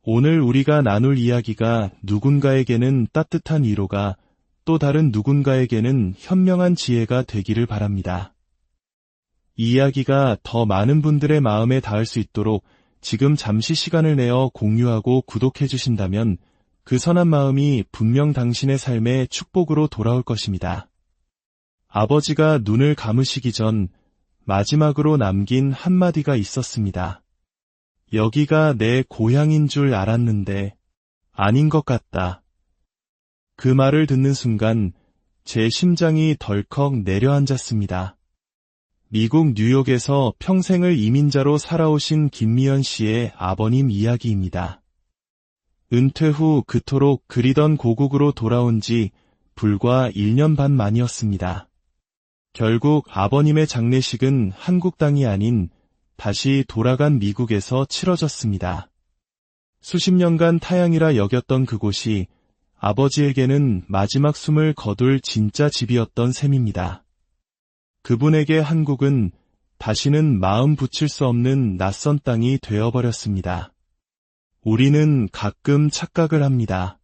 오늘 우리가 나눌 이야기가 누군가에게는 따뜻한 위로가, 또 다른 누군가에게는 현명한 지혜가 되기를 바랍니다. 이 이야기가 더 많은 분들의 마음에 닿을 수 있도록 지금 잠시 시간을 내어 공유하고 구독해 주신다면 그 선한 마음이 분명 당신의 삶의 축복으로 돌아올 것입니다. 아버지가 눈을 감으시기 전 마지막으로 남긴 한마디가 있었습니다. 여기가 내 고향인 줄 알았는데 아닌 것 같다. 그 말을 듣는 순간 제 심장이 덜컥 내려앉았습니다. 미국 뉴욕에서 평생을 이민자로 살아오신 김미연 씨의 아버님 이야기입니다. 은퇴 후 그토록 그리던 고국으로 돌아온 지 불과 1년 반 만이었습니다. 결국 아버님의 장례식은 한국 땅이 아닌 다시 돌아간 미국에서 치러졌습니다. 수십 년간 타향이라 여겼던 그곳이 아버지에게는 마지막 숨을 거둘 진짜 집이었던 셈입니다. 그분에게 한국은 다시는 마음 붙일 수 없는 낯선 땅이 되어버렸습니다. 우리는 가끔 착각을 합니다.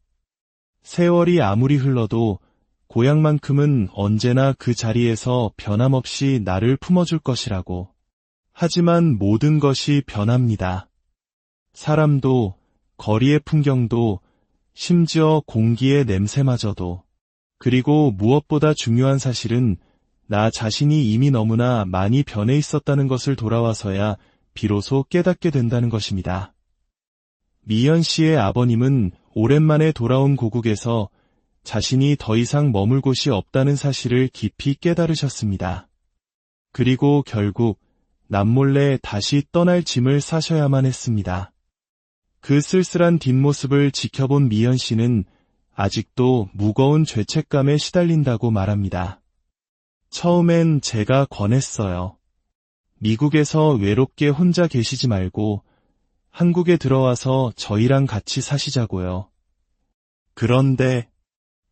세월이 아무리 흘러도 고향만큼은 언제나 그 자리에서 변함없이 나를 품어줄 것이라고. 하지만 모든 것이 변합니다. 사람도, 거리의 풍경도, 심지어 공기의 냄새마저도. 그리고 무엇보다 중요한 사실은 나 자신이 이미 너무나 많이 변해 있었다는 것을 돌아와서야 비로소 깨닫게 된다는 것입니다. 미연 씨의 아버님은 오랜만에 돌아온 고국에서 자신이 더 이상 머물 곳이 없다는 사실을 깊이 깨달으셨습니다. 그리고 결국 남몰래 다시 떠날 짐을 싸셔야만 했습니다. 그 쓸쓸한 뒷모습을 지켜본 미연 씨는 아직도 무거운 죄책감에 시달린다고 말합니다. 처음엔 제가 권했어요. 미국에서 외롭게 혼자 계시지 말고 한국에 들어와서 저희랑 같이 사시자고요. 그런데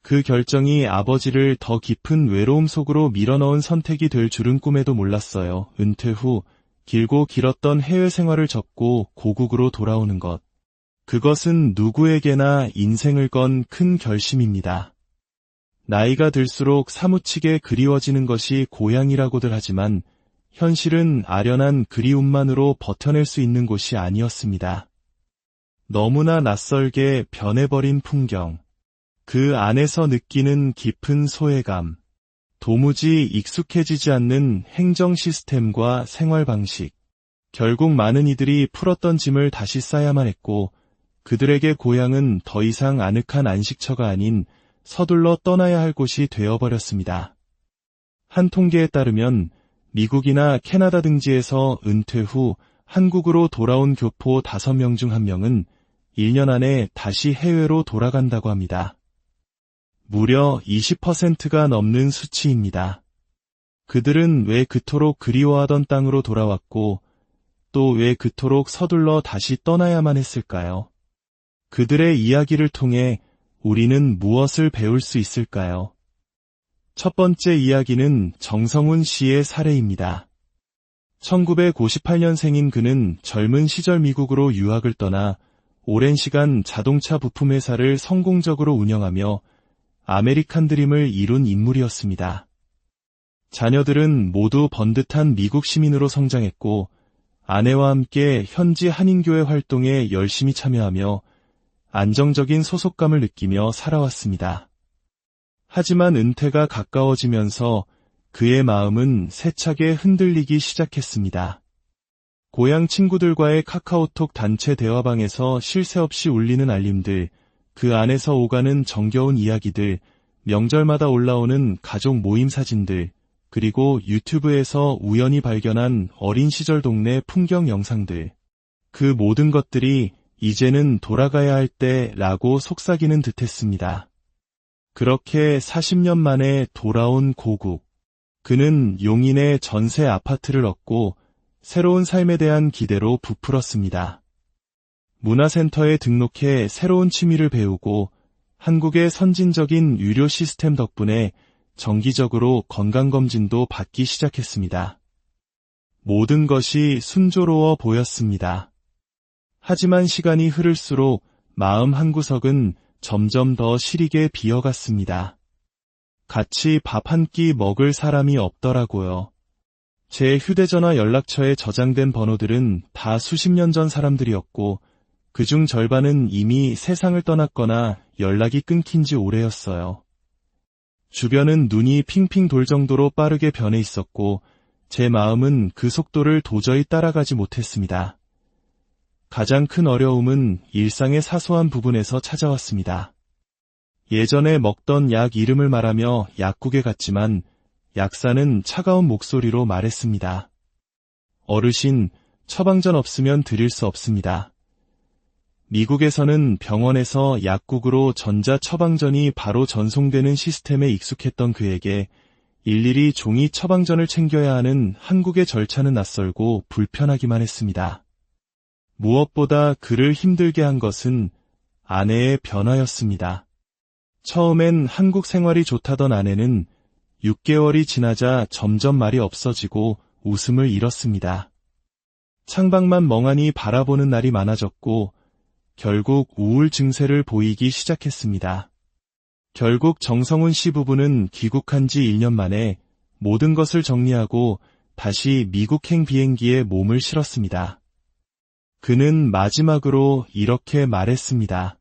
그 결정이 아버지를 더 깊은 외로움 속으로 밀어넣은 선택이 될 줄은 꿈에도 몰랐어요. 은퇴 후 길고 길었던 해외 생활을 접고 고국으로 돌아오는 것. 그것은 누구에게나 인생을 건 큰 결심입니다. 나이가 들수록 사무치게 그리워지는 것이 고향이라고들 하지만 현실은 아련한 그리움만으로 버텨낼 수 있는 곳이 아니었습니다. 너무나 낯설게 변해버린 풍경, 그 안에서 느끼는 깊은 소외감, 도무지 익숙해지지 않는 행정 시스템과 생활 방식. 결국 많은 이들이 풀었던 짐을 다시 싸야만 했고 그들에게 고향은 더 이상 아늑한 안식처가 아닌 서둘러 떠나야 할 곳이 되어버렸습니다. 한 통계에 따르면 미국이나 캐나다 등지에서 은퇴 후 한국으로 돌아온 교포 5명 중 1명은 1년 안에 다시 해외로 돌아간다고 합니다. 무려 20%가 넘는 수치입니다. 그들은 왜 그토록 그리워하던 땅으로 돌아왔고 또 왜 그토록 서둘러 다시 떠나야만 했을까요? 그들의 이야기를 통해 우리는 무엇을 배울 수 있을까요? 첫 번째 이야기는 정성훈 씨의 사례입니다. 1958년생인 그는 젊은 시절 미국으로 유학을 떠나 오랜 시간 자동차 부품 회사를 성공적으로 운영하며 아메리칸 드림을 이룬 인물이었습니다. 자녀들은 모두 번듯한 미국 시민으로 성장했고 아내와 함께 현지 한인교회 활동에 열심히 참여하며 안정적인 소속감을 느끼며 살아왔습니다. 하지만 은퇴가 가까워지면서 그의 마음은 세차게 흔들리기 시작했습니다. 고향 친구들과의 카카오톡 단체 대화방에서 쉴 새 없이 울리는 알림들, 그 안에서 오가는 정겨운 이야기들, 명절마다 올라오는 가족 모임 사진들, 그리고 유튜브에서 우연히 발견한 어린 시절 동네 풍경 영상들. 그 모든 것들이 이제는 돌아가야 할 때라고 속삭이는 듯했습니다. 그렇게 40년 만에 돌아온 고국. 그는 용인의 전세 아파트를 얻고 새로운 삶에 대한 기대로 부풀었습니다. 문화센터에 등록해 새로운 취미를 배우고 한국의 선진적인 의료 시스템 덕분에 정기적으로 건강검진도 받기 시작했습니다. 모든 것이 순조로워 보였습니다. 하지만 시간이 흐를수록 마음 한구석은 점점 더 시리게 비어갔습니다. 같이 밥 한 끼 먹을 사람이 없더라고요. 제 휴대전화 연락처에 저장된 번호들은 다 수십 년 전 사람들이었고 그중 절반은 이미 세상을 떠났거나 연락이 끊긴 지 오래였어요. 주변은 눈이 핑핑 돌 정도로 빠르게 변해 있었고 제 마음은 그 속도를 도저히 따라가지 못했습니다. 가장 큰 어려움은 일상의 사소한 부분에서 찾아왔습니다. 예전에 먹던 약 이름을 말하며 약국에 갔지만 약사는 차가운 목소리로 말했습니다. 어르신, 처방전 없으면 드릴 수 없습니다. 미국에서는 병원에서 약국으로 전자 처방전이 바로 전송되는 시스템에 익숙했던 그에게 일일이 종이 처방전을 챙겨야 하는 한국의 절차는 낯설고 불편하기만 했습니다. 무엇보다 그를 힘들게 한 것은 아내의 변화였습니다. 처음엔 한국 생활이 좋다던 아내는 6개월이 지나자 점점 말이 없어지고 웃음을 잃었습니다. 창밖만 멍하니 바라보는 날이 많아졌고 결국 우울 증세를 보이기 시작했습니다. 결국 정성훈 씨 부부는 귀국한 지 1년 만에 모든 것을 정리하고 다시 미국행 비행기에 몸을 실었습니다. 그는 마지막으로 이렇게 말했습니다.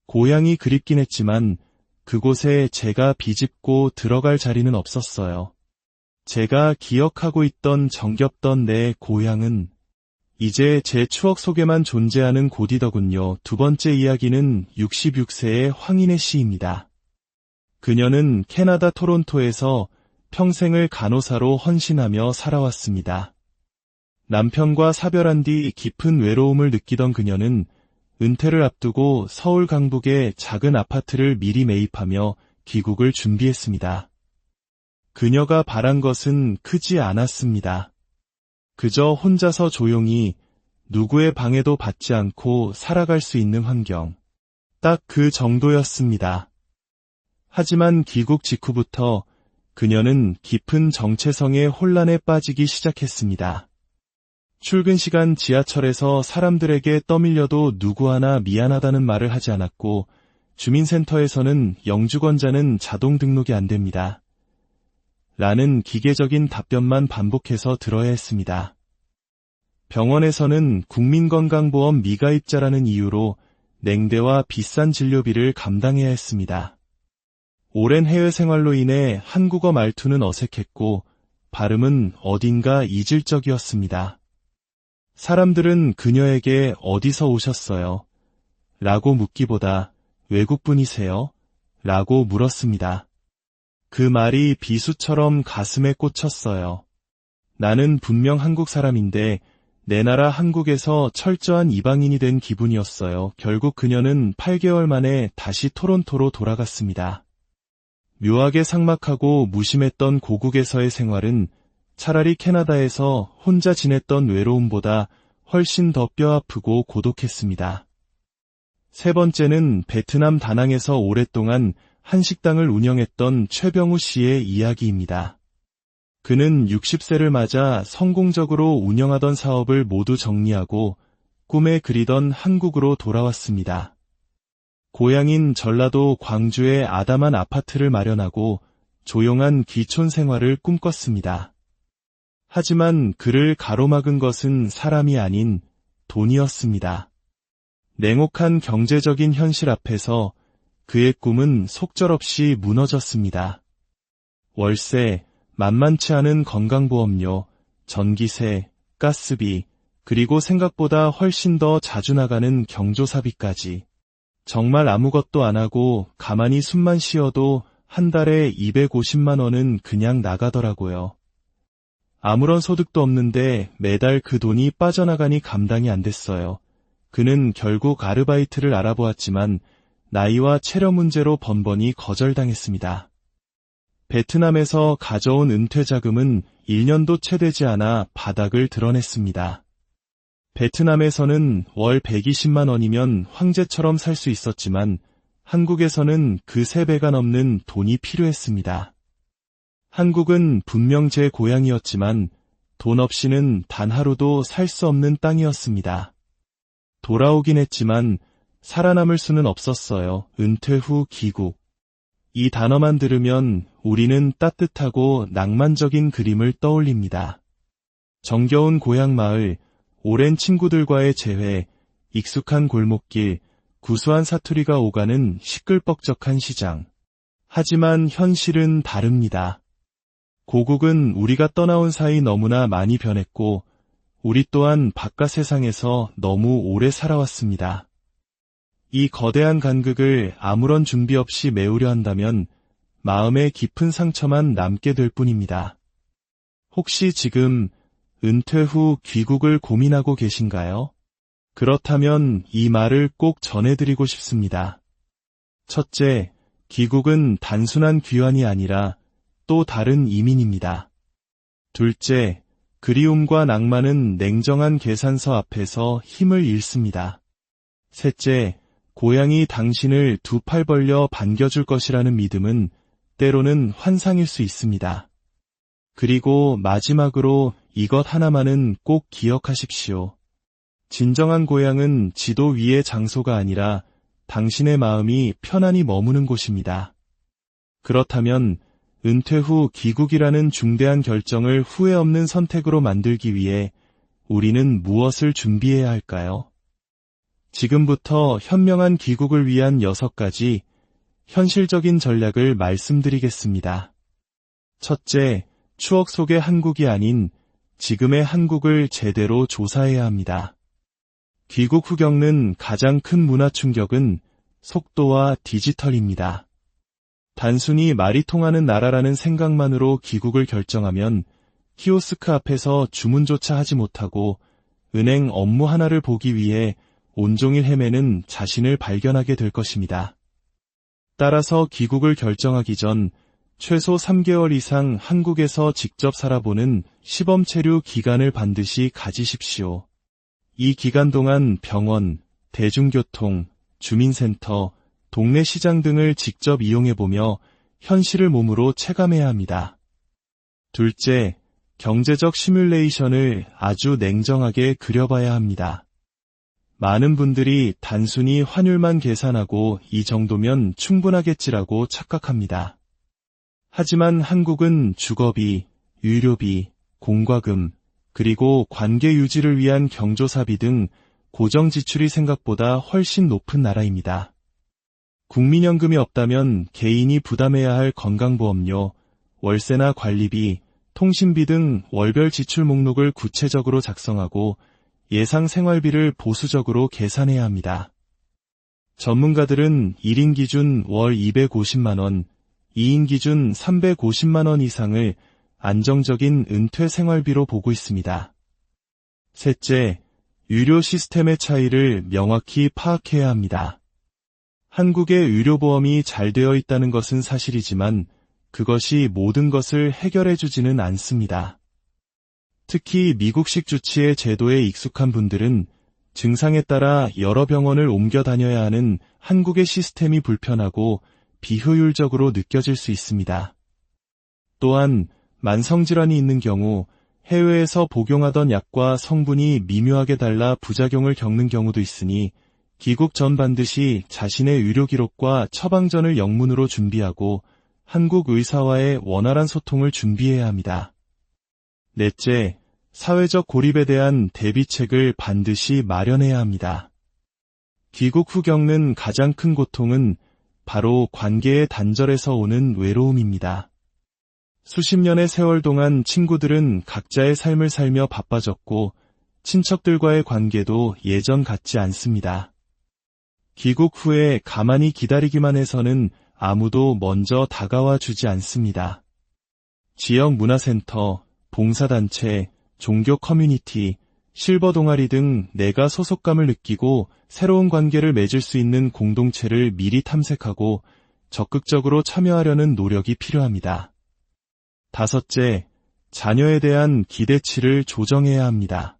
고향이 그립긴 했지만 그곳에 제가 비집고 들어갈 자리는 없었어요. 제가 기억하고 있던 정겹던 내 고향은 이제 제 추억 속에만 존재하는 곳이더군요. 두 번째 이야기는 66세의 황인혜 씨입니다. 그녀는 캐나다 토론토에서 평생을 간호사로 헌신하며 살아왔습니다. 남편과 사별한 뒤 깊은 외로움을 느끼던 그녀는 은퇴를 앞두고 서울 강북에 작은 아파트를 미리 매입하며 귀국을 준비했습니다. 그녀가 바란 것은 크지 않았습니다. 그저 혼자서 조용히 누구의 방해도 받지 않고 살아갈 수 있는 환경. 딱 그 정도였습니다. 하지만 귀국 직후부터 그녀는 깊은 정체성의 혼란에 빠지기 시작했습니다. 출근 시간 지하철에서 사람들에게 떠밀려도 누구 하나 미안하다는 말을 하지 않았고 주민센터에서는 영주권자는 자동 등록이 안 됩니다. 라는 기계적인 답변만 반복해서 들어야 했습니다. 병원에서는 국민건강보험 미가입자라는 이유로 냉대와 비싼 진료비를 감당해야 했습니다. 오랜 해외 생활로 인해 한국어 말투는 어색했고 발음은 어딘가 이질적이었습니다. 사람들은 그녀에게 어디서 오셨어요? 라고 묻기보다 외국분이세요? 라고 물었습니다. 그 말이 비수처럼 가슴에 꽂혔어요. 나는 분명 한국 사람인데 내 나라 한국에서 철저한 이방인이 된 기분이었어요. 결국 그녀는 8개월 만에 다시 토론토로 돌아갔습니다. 묘하게 삭막하고 무심했던 고국에서의 생활은 차라리 캐나다에서 혼자 지냈던 외로움보다 훨씬 더 뼈아프고 고독했습니다. 세 번째는 베트남 다낭에서 오랫동안 한식당을 운영했던 최병우 씨의 이야기입니다. 그는 60세를 맞아 성공적으로 운영하던 사업을 모두 정리하고 꿈에 그리던 한국으로 돌아왔습니다. 고향인 전라도 광주에 아담한 아파트를 마련하고 조용한 귀촌 생활을 꿈꿨습니다. 하지만 그를 가로막은 것은 사람이 아닌 돈이었습니다. 냉혹한 경제적인 현실 앞에서 그의 꿈은 속절없이 무너졌습니다. 월세, 만만치 않은 건강보험료, 전기세, 가스비, 그리고 생각보다 훨씬 더 자주 나가는 경조사비까지. 정말 아무것도 안 하고 가만히 숨만 쉬어도 한 달에 250만 원은 그냥 나가더라고요. 아무런 소득도 없는데 매달 그 돈이 빠져나가니 감당이 안 됐어요. 그는 결국 아르바이트를 알아보았지만 나이와 체력 문제로 번번이 거절당했습니다. 베트남에서 가져온 은퇴자금은 1년도 채 되지 않아 바닥을 드러냈습니다. 베트남에서는 월 120만 원이면 황제처럼 살 수 있었지만 한국에서는 그 3배가 넘는 돈이 필요했습니다. 한국은 분명 제 고향이었지만 돈 없이는 단 하루도 살 수 없는 땅이었습니다. 돌아오긴 했지만 살아남을 수는 없었어요. 은퇴 후 귀국. 이 단어만 들으면 우리는 따뜻하고 낭만적인 그림을 떠올립니다. 정겨운 고향 마을, 오랜 친구들과의 재회, 익숙한 골목길, 구수한 사투리가 오가는 시끌벅적한 시장. 하지만 현실은 다릅니다. 고국은 우리가 떠나온 사이 너무나 많이 변했고 우리 또한 바깥 세상에서 너무 오래 살아왔습니다. 이 거대한 간극을 아무런 준비 없이 메우려 한다면 마음에 깊은 상처만 남게 될 뿐입니다. 혹시 지금 은퇴 후 귀국을 고민하고 계신가요? 그렇다면 이 말을 꼭 전해드리고 싶습니다. 첫째, 귀국은 단순한 귀환이 아니라 또 다른 이민입니다. 둘째, 그리움과 낭만은 냉정한 계산서 앞에서 힘을 잃습니다. 셋째, 고향이 당신을 두 팔 벌려 반겨줄 것이라는 믿음은 때로는 환상일 수 있습니다. 그리고 마지막으로 이것 하나만은 꼭 기억하십시오. 진정한 고향은 지도 위의 장소가 아니라 당신의 마음이 편안히 머무는 곳입니다. 그렇다면 은퇴 후 귀국이라는 중대한 결정을 후회 없는 선택으로 만들기 위해 우리는 무엇을 준비해야 할까요? 지금부터 현명한 귀국을 위한 6가지 현실적인 전략을 말씀드리겠습니다. 첫째, 추억 속의 한국이 아닌 지금의 한국을 제대로 조사해야 합니다. 귀국 후 겪는 가장 큰 문화 충격은 속도와 디지털입니다. 단순히 말이 통하는 나라라는 생각만으로 귀국을 결정하면 키오스크 앞에서 주문조차 하지 못하고 은행 업무 하나를 보기 위해 온종일 헤매는 자신을 발견하게 될 것입니다. 따라서 귀국을 결정하기 전 최소 3개월 이상 한국에서 직접 살아보는 시범 체류 기간을 반드시 가지십시오. 이 기간 동안 병원, 대중교통, 주민센터, 동네 시장 등을 직접 이용해보며 현실을 몸으로 체감해야 합니다. 둘째, 경제적 시뮬레이션을 아주 냉정하게 그려봐야 합니다. 많은 분들이 단순히 환율만 계산하고 이 정도면 충분하겠지라고 착각합니다. 하지만 한국은 주거비, 유료비, 공과금, 그리고 관계 유지를 위한 경조사비 등 고정 지출이 생각보다 훨씬 높은 나라입니다. 국민연금이 없다면 개인이 부담해야 할 건강보험료, 월세나 관리비, 통신비 등 월별 지출 목록을 구체적으로 작성하고 예상 생활비를 보수적으로 계산해야 합니다. 전문가들은 1인 기준 월 250만 원, 2인 기준 350만 원 이상을 안정적인 은퇴 생활비로 보고 있습니다. 셋째, 유료 시스템의 차이를 명확히 파악해야 합니다. 한국의 의료보험이 잘 되어 있다는 것은 사실이지만 그것이 모든 것을 해결해주지는 않습니다. 특히 미국식 주치의 제도에 익숙한 분들은 증상에 따라 여러 병원을 옮겨 다녀야 하는 한국의 시스템이 불편하고 비효율적으로 느껴질 수 있습니다. 또한 만성질환이 있는 경우 해외에서 복용하던 약과 성분이 미묘하게 달라 부작용을 겪는 경우도 있으니 귀국 전 반드시 자신의 의료 기록과 처방전을 영문으로 준비하고 한국 의사와의 원활한 소통을 준비해야 합니다. 넷째, 사회적 고립에 대한 대비책을 반드시 마련해야 합니다. 귀국 후 겪는 가장 큰 고통은 바로 관계의 단절에서 오는 외로움입니다. 수십 년의 세월 동안 친구들은 각자의 삶을 살며 바빠졌고 친척들과의 관계도 예전 같지 않습니다. 귀국 후에 가만히 기다리기만 해서는 아무도 먼저 다가와 주지 않습니다. 지역 문화센터, 봉사단체, 종교 커뮤니티, 실버 동아리 등 내가 소속감을 느끼고 새로운 관계를 맺을 수 있는 공동체를 미리 탐색하고 적극적으로 참여하려는 노력이 필요합니다. 다섯째, 자녀에 대한 기대치를 조정해야 합니다.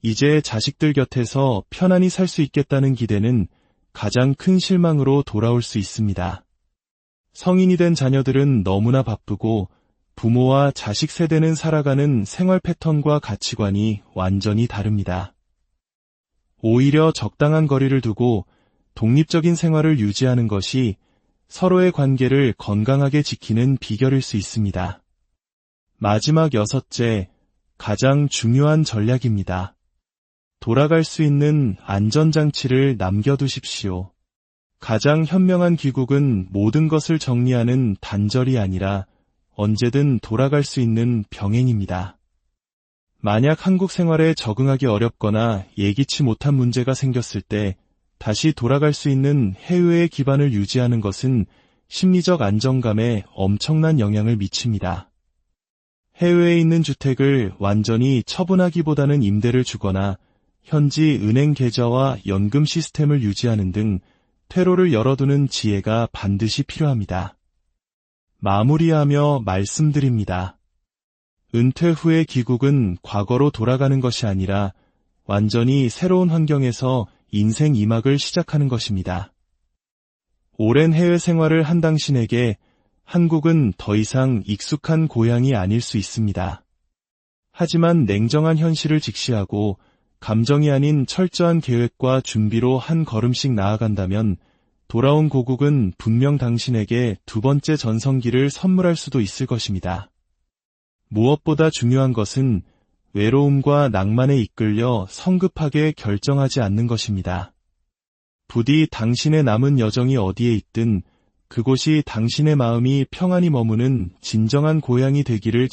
이제 자식들 곁에서 편안히 살 수 있겠다는 기대는 가장 큰 실망으로 돌아올 수 있습니다. 성인이 된 자녀들은 너무나 바쁘고 부모와 자식 세대는 살아가는 생활 패턴과 가치관이 완전히 다릅니다. 오히려 적당한 거리를 두고 독립적인 생활을 유지하는 것이 서로의 관계를 건강하게 지키는 비결일 수 있습니다. 마지막 6째, 가장 중요한 전략입니다. 돌아갈 수 있는 안전장치를 남겨두십시오. 가장 현명한 귀국은 모든 것을 정리하는 단절이 아니라 언제든 돌아갈 수 있는 병행입니다. 만약 한국 생활에 적응하기 어렵거나 예기치 못한 문제가 생겼을 때 다시 돌아갈 수 있는 해외의 기반을 유지하는 것은 심리적 안정감에 엄청난 영향을 미칩니다. 해외에 있는 주택을 완전히 처분하기보다는 임대를 주거나 현지 은행 계좌와 연금 시스템을 유지하는 등 퇴로를 열어두는 지혜가 반드시 필요합니다. 마무리하며 말씀드립니다. 은퇴 후의 귀국은 과거로 돌아가는 것이 아니라 완전히 새로운 환경에서 인생 2막을 시작하는 것입니다. 오랜 해외 생활을 한 당신에게 한국은 더 이상 익숙한 고향이 아닐 수 있습니다. 하지만 냉정한 현실을 직시하고 감정이 아닌 철저한 계획과 준비로 한 걸음씩 나아간다면 돌아온 고국은 분명 당신에게 2번째 전성기를 선물할 수도 있을 것입니다. 무엇보다 중요한 것은 외로움과 낭만에 이끌려 성급하게 결정하지 않는 것입니다. 부디 당신의 남은 여정이 어디에 있든 그곳이 당신의 마음이 평안히 머무는 진정한 고향이 되기를